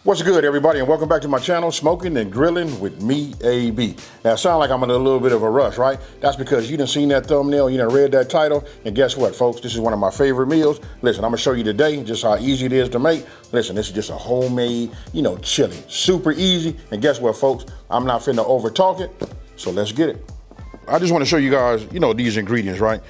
What's good, everybody, and welcome back to my channel, Smoking and Grilling with me, AB. Now, it sounds like I'm in a little bit of a rush, right? That's because you done seen that thumbnail, you done read that title, and guess what, folks? This is one of my favorite meals. Listen, I'm gonna show you today just how easy it is to make. Listen, this is just a homemade, chili. Super easy, and guess what, folks? I'm not finna over talk it, so let's get it. I just wanna show you guys, these ingredients, right?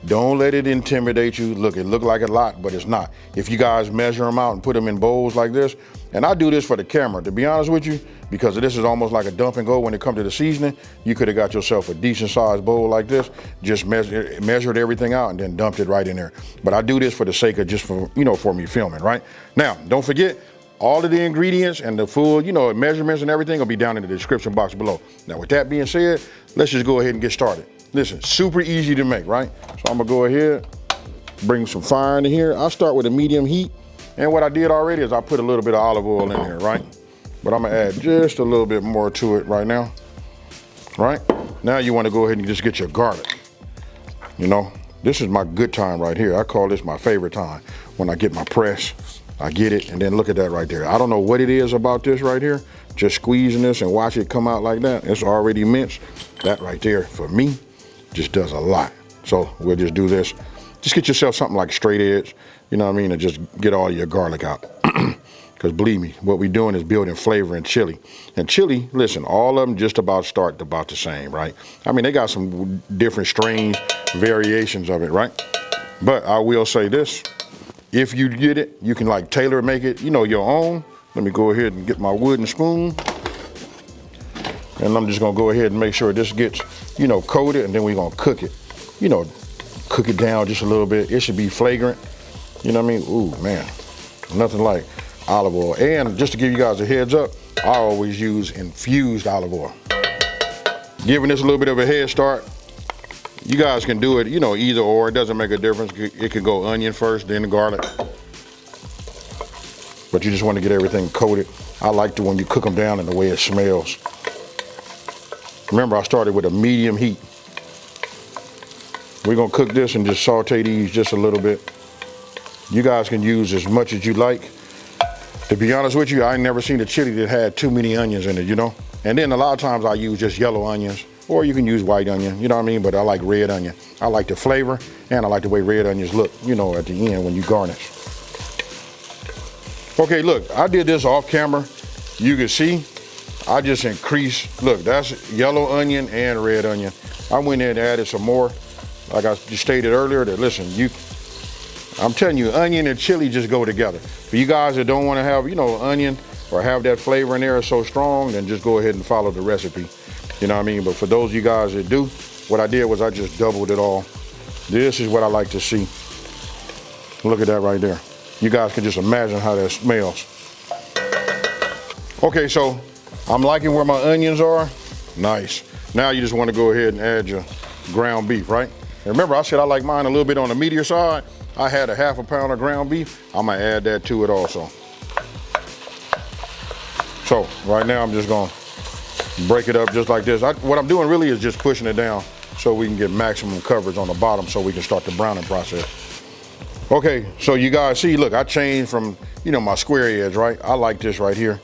Don't let it intimidate you. Look, it look like a lot, but it's not. If you guys measure them out and put them in bowls like this, and I do this for the camera, to be honest with you, because this is almost like a dump and go when it comes to the seasoning. You could have got yourself a decent sized bowl like this, just measured everything out and then dumped it right in there. But I do this for the sake of just for me filming, right? Now, don't forget, all of the ingredients and the full, measurements and everything will be down in the description box below. Now, with that being said, let's just go ahead and get started. Listen, super easy to make, right? So I'm gonna go ahead, bring some fire in here. I'll start with a medium heat. And what I did already is I put a little bit of olive oil in here, right? But I'm gonna add just a little bit more to it right now, right? Now you wanna go ahead and just get your garlic. This is my good time right here. I call this my favorite time. When I get my press, I get it, and then look at that right there. I don't know what it is about this right here. Just squeezing this and watch it come out like that. It's already minced. That right there, for me, just does a lot. So we'll just do this. Just get yourself something like straight edge, and just get all your garlic out. Because believe me, what we're doing is building flavor in chili. And chili, listen, all of them just about start about the same, right? I mean, they got some different strains, variations of it, right? But I will say this, if you get it, you can like tailor make it, your own. Let me go ahead and get my wooden spoon. And I'm just gonna go ahead and make sure this gets, coated, and then we're gonna cook it. Cook it down just a little bit. It should be flagrant. You know what I mean? Ooh, man, nothing like olive oil. And just to give you guys a heads up, I always use infused olive oil. Giving this a little bit of a head start. You guys can do it, either or. It doesn't make a difference. It could go onion first, then the garlic. But you just want to get everything coated. I like the when you cook them down and the way it smells. Remember, I started with a medium heat. We're gonna cook this and just saute these just a little bit. You guys can use as much as you like. To be honest with you, I ain't never seen a chili that had too many onions in it, And then a lot of times I use just yellow onions, or you can use white onion, you know what I mean? But I like red onion. I like the flavor, and I like the way red onions look, at the end when you garnish. Okay, look, I did this off camera. You can see, I just increased, look, that's yellow onion and red onion. I went in and added some more. Like I just stated earlier, that listen, I'm telling you, onion and chili just go together. For you guys that don't want to have, onion or have that flavor in there so strong, then just go ahead and follow the recipe. You know what I mean? But for those of you guys that do, what I did was I just doubled it all. This is what I like to see. Look at that right there. You guys can just imagine how that smells. Okay, so I'm liking where my onions are. Nice. Now you just want to go ahead and add your ground beef, right? And remember, I said I like mine a little bit on the meatier side. I had a half a pound of ground beef. I'm gonna add that to it also. So right now I'm just gonna break it up just like this. What I'm doing really is just pushing it down so we can get maximum coverage on the bottom so we can start the browning process. Okay, so you guys see, look, I changed from, my square edge, right? I like this right here,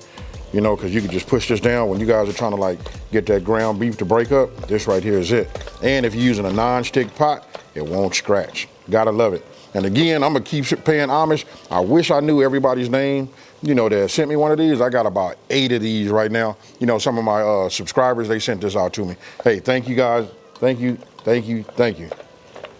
because you can just push this down when you guys are trying to like get that ground beef to break up. This right here is it. And if you're using a non-stick pot, it won't scratch. Gotta love it. And again, I'm gonna keep paying homage. I wish I knew everybody's name, that sent me one of these. I got about 8 of these right now. Some of my subscribers, they sent this out to me. Hey, thank you guys. Thank you, thank you, thank you.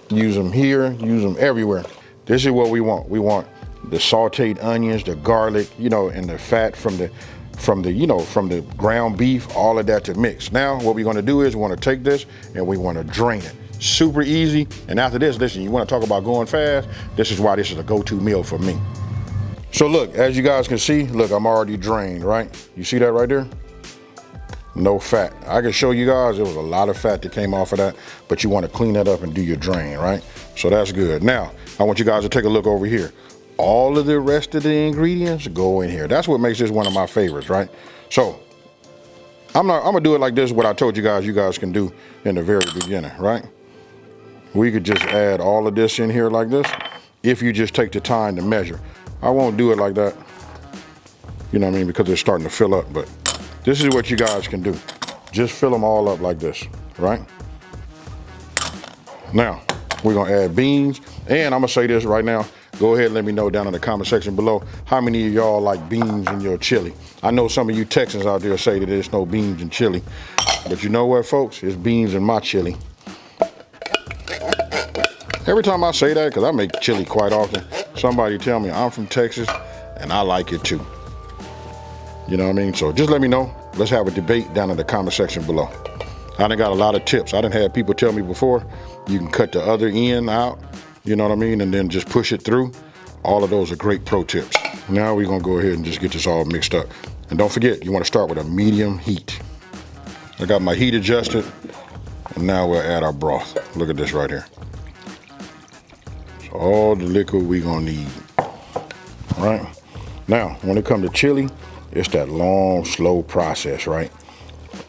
Use them here, use them everywhere. This is what we want. We want the sauteed onions, the garlic, and the fat from the ground beef, all of that to mix. Now, what we're gonna do is we wanna take this and we wanna drain it. Super easy. And after this, listen, you wanna talk about going fast, this is why this is a go-to meal for me. So look, as you guys can see, look, I'm already drained, right? You see that right there? No fat. I can show you guys, there was a lot of fat that came off of that, but you wanna clean that up and do your drain, right? So that's good. Now, I want you guys to take a look over here. All of the rest of the ingredients go in here. That's what makes this one of my favorites, right? So I'm gonna do it like this, what I told you guys can do in the very beginning, right? We could just add all of this in here like this, if you just take the time to measure. I won't do it like that. you know what I mean, because it's starting to fill up. But this is what you guys can do. Just fill them all up like this, right? Now, we're gonna add beans, and I'm gonna say this right now. Go ahead and let me know down in the comment section below how many of y'all like beans in your chili. I know some of you Texans out there say that there's no beans in chili, but you know what, folks? There's beans in my chili. Every time I say that, because I make chili quite often, somebody tell me I'm from Texas and I like it too. You know what I mean? So just let me know. Let's have a debate down in the comment section below. I done got a lot of tips. I done had people tell me before, you can cut the other end out, you know what I mean, and then just push it through. All of those are great pro tips. Now we're gonna go ahead and just get this all mixed up. And don't forget, you wanna start with a medium heat. I got my heat adjusted, and now we'll add our broth. Look at this right here. So all the liquid we gonna need, right? Now, when it comes to chili, it's that long, slow process, right?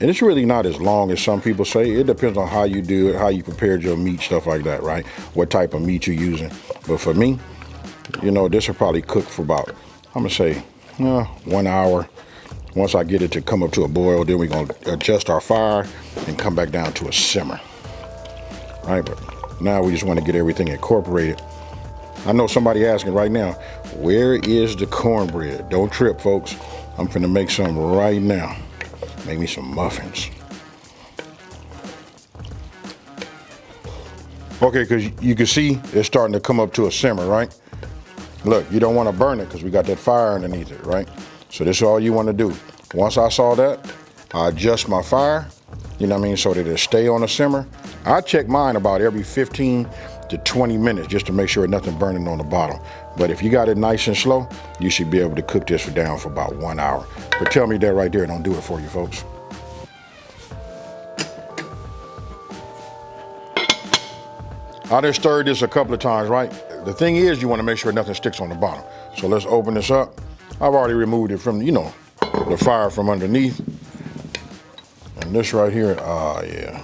And it's really not as long as some people say. It depends on how you do it, how you prepared your meat, stuff like that, right? What type of meat you're using. But for me, you know, this will probably cook for about, I'm gonna say, 1 hour. Once I get it to come up to a boil, then we're gonna adjust our fire and come back down to a simmer, right? But now we just wanna get everything incorporated. I know somebody asking right now, where is the cornbread? Don't trip, folks. I'm finna make some right now. Make me some muffins. Okay, because you can see it's starting to come up to a simmer, right? Look, you don't want to burn it because we got that fire underneath it, right? So this is all you want to do. Once I saw that, I adjust my fire, you know what I mean, so that it stay on a simmer. I check mine about every 15 to 20 minutes just to make sure nothing burning on the bottom. But if you got it nice and slow, you should be able to cook this down for about 1 hour. But tell me that right there, don't do it for you, folks. I just stirred this a couple of times, right? The thing is, you want to make sure nothing sticks on the bottom. So let's open this up. I've already removed it from, you know, the fire from underneath. And this right here, yeah.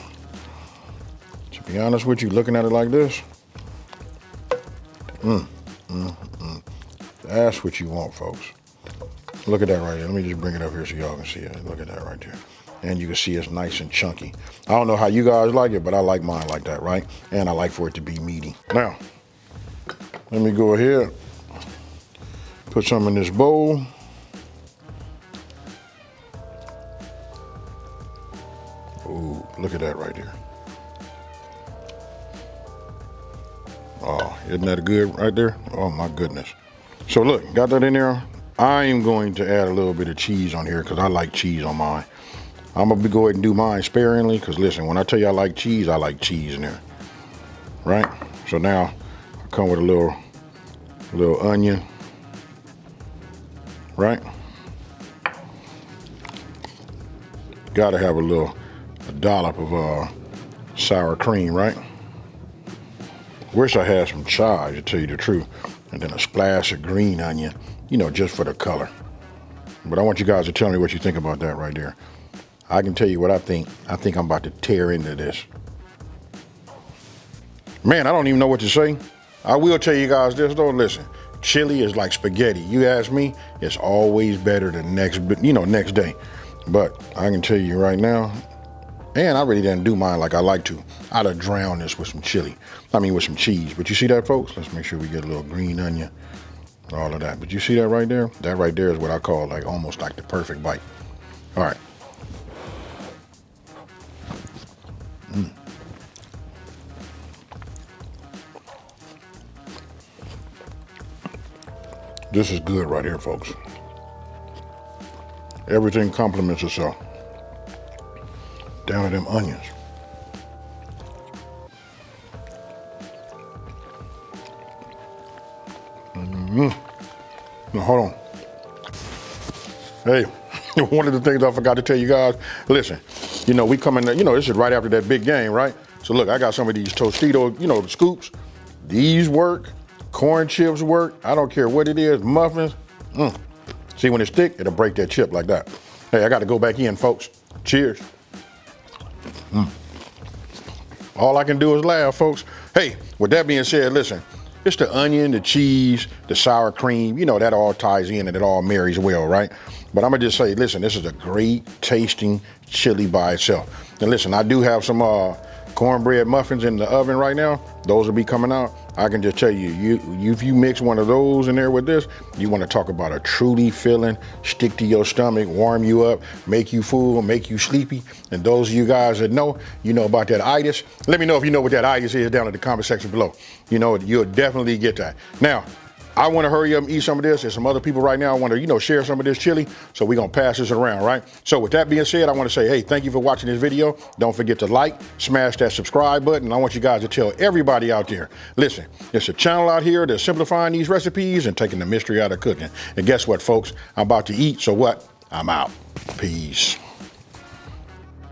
To be honest with you, looking at it like this, that's what you want, folks. Look at that right there. Let me just bring it up here so y'all can see it. Look at that right there. And you can see it's nice and chunky. I don't know how you guys like it, but I like mine like that, right? And I like for it to be meaty. Now, let me go ahead, put some in this bowl. Ooh, look at that right there. Oh, isn't that good right there? Oh my goodness. So look, got that in there. I'm going to add a little bit of cheese on here because I like cheese on mine. I'm gonna go ahead and do mine sparingly because listen, when I tell you I like cheese in there, right? So now I come with a little onion, right? Gotta have a dollop of sour cream, right? Wish I had some chives, to tell you the truth, and then a splash of green onion, you know, just for the color. But I want you guys to tell me what you think about that right there. I can tell you what I think. I think I'm about to tear into this. Man, I don't even know what to say. I will tell you guys this though, listen, chili is like spaghetti. You ask me, it's always better the next day. But I can tell you right now, and I really didn't do mine like I like to. I'd have drowned this with some with some cheese. But you see that, folks? Let's make sure we get a little green onion, all of that. But you see that right there? That right there is what I call like almost like the perfect bite. All right. This is good right here, folks. Everything complements itself. Down to them onions. Now, hold on. Hey, one of the things I forgot to tell you guys, listen, you know, we coming, this is right after that big game, right? So look, I got some of these Tostitos, the scoops. These work, corn chips work. I don't care what it is, muffins. See, when it's thick, it'll break that chip like that. Hey, I got to go back in, folks. Cheers. All I can do is laugh, folks. Hey, with that being said, listen, It's the onion, the cheese, the sour cream, you know, that all ties in and it all marries well, right? But I'm gonna just say, listen, this is a great tasting chili by itself. And listen, I do have some cornbread muffins in the oven right now. Those will be coming out. I can just tell you, if you mix one of those in there with this, you want to talk about a truly filling, stick to your stomach, warm you up, make you full, make you sleepy. And those of you guys that know, you know about that itis. Let me know if you know what that itis is down in the comment section below. You know, you'll definitely get that. Now, I want to hurry up and eat some of this. There's some other people right now I want to, you know, share some of this chili. So we're going to pass this around, right? So with that being said, I want to say, hey, thank you for watching this video. Don't forget to like, smash that subscribe button. I want you guys to tell everybody out there, listen, it's a channel out here that's simplifying these recipes and taking the mystery out of cooking. And guess what, folks? I'm about to eat. So what? I'm out. Peace.